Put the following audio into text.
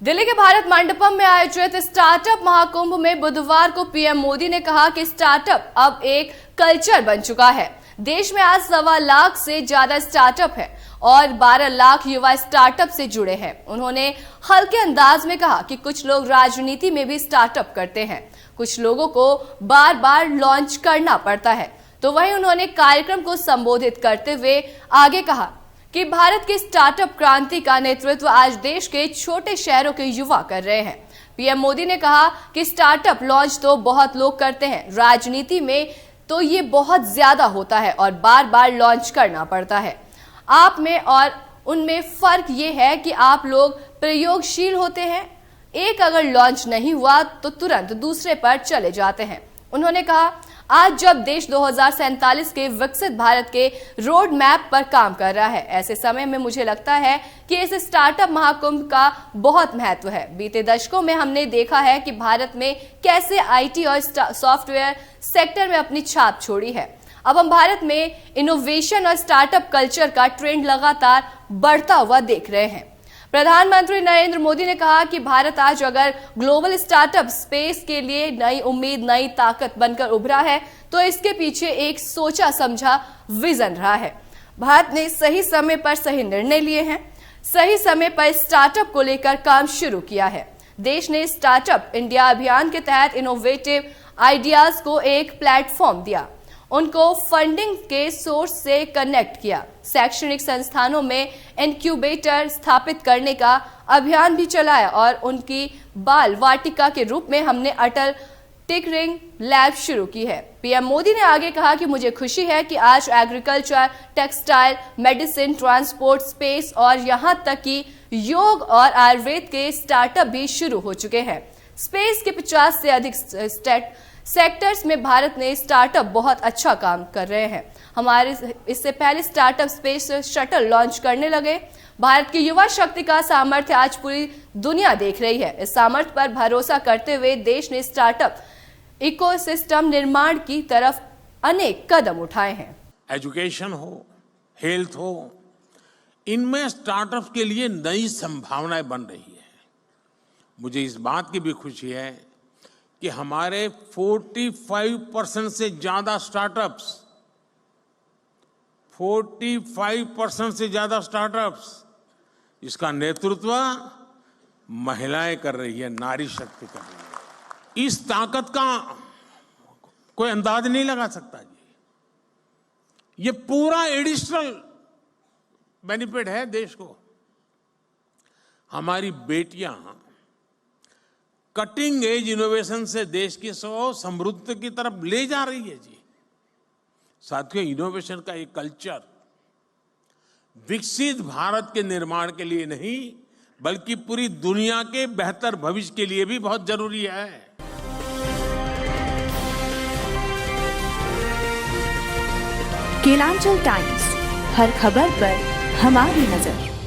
दिल्ली के भारत मंडपम में आयोजित स्टार्टअप महाकुंभ में बुधवार को पीएम मोदी ने कहा कि स्टार्टअप अब एक कल्चर बन चुका है। देश में आज 1.25 लाख से ज्यादा स्टार्टअप है और 12 लाख युवा स्टार्टअप से जुड़े हैं। उन्होंने हल्के अंदाज में कहा कि कुछ लोग राजनीति में भी स्टार्टअप करते हैं, कुछ लोगों को बार बार लॉन्च करना पड़ता है। तो वहीं उन्होंने कार्यक्रम को संबोधित करते हुए आगे कहा कि भारत की स्टार्टअप क्रांति का नेतृत्व आज देश के छोटे शहरों के युवा कर रहे हैं। पीएम मोदी ने कहा कि स्टार्टअप लॉन्च तो बहुत लोग करते हैं, राजनीति में तो ये बहुत ज्यादा होता है और बार बार लॉन्च करना पड़ता है। आप में और उनमें फर्क ये है कि आप लोग प्रयोगशील होते हैं, एक अगर लॉन्च नहीं हुआ तो तुरंत दूसरे पर चले जाते हैं। उन्होंने कहा आज जब देश 2047 के विकसित भारत के रोड मैप पर काम कर रहा है, ऐसे समय में मुझे लगता है कि इस स्टार्टअप महाकुंभ का बहुत महत्व है। बीते दशकों में हमने देखा है कि भारत में कैसे आईटी और सॉफ्टवेयर सेक्टर में अपनी छाप छोड़ी है। अब हम भारत में इनोवेशन और स्टार्टअप कल्चर का ट्रेंड लगातार बढ़ता हुआ देख रहे हैं। प्रधानमंत्री नरेंद्र मोदी ने कहा कि भारत आज अगर ग्लोबल स्टार्टअप स्पेस के लिए नई उम्मीद, नई ताकत बनकर उभरा है तो इसके पीछे एक सोचा समझा विजन रहा है। भारत ने सही समय पर सही निर्णय लिए हैं, सही समय पर स्टार्टअप को लेकर काम शुरू किया है। देश ने स्टार्टअप इंडिया अभियान के तहत इनोवेटिव आइडियाज को एक प्लेटफॉर्म दिया, उनको फंडिंग के सोर्स से कनेक्ट किया, शैक्षणिक संस्थानों में इनक्यूबेटर स्थापित करने का अभियान भी चलाया और उनकी बाल वाटिका के रूप में हमने अटल टिंकरिंग लैब शुरू की है। पीएम मोदी ने आगे कहा कि मुझे खुशी है कि आज agriculture, textile, medicine, transport, space और यहां तक कि योग और आयुर्वेद के स्टार्टअप भी शुरू हो चुके हैं। स्पेस के 50 से अधिक सेक्टर्स में भारत ने स्टार्टअप बहुत अच्छा काम कर रहे हैं। हमारे इससे पहले स्टार्टअप स्पेस शटल लॉन्च करने लगे। भारत की युवा शक्ति का सामर्थ्य आज पूरी दुनिया देख रही है। इस सामर्थ्य पर भरोसा करते हुए देश ने स्टार्टअप इकोसिस्टम निर्माण की तरफ अनेक कदम उठाए हैं। एजुकेशन हो, हेल्थ हो, इनमें स्टार्टअप के लिए नई संभावनाएं बन रही है। मुझे इस बात की भी खुशी है कि हमारे 45% से ज्यादा स्टार्टअप्स, 45% से ज्यादा स्टार्टअप्स, इसका नेतृत्व महिलाएं कर रही है, नारी शक्ति कर रही है। इस ताकत का कोई अंदाज नहीं लगा सकता जी। ये पूरा एडिशनल बेनिफिट है देश को। हमारी बेटियां कटिंग एज इनोवेशन से देश की समृद्धि की तरफ ले जा रही है जी। साथियों, इनोवेशन का एक कल्चर विकसित भारत के निर्माण के लिए नहीं बल्कि पूरी दुनिया के बेहतर भविष्य के लिए भी बहुत जरूरी है। केलांचल टाइम्स, हर खबर पर हमारी नजर।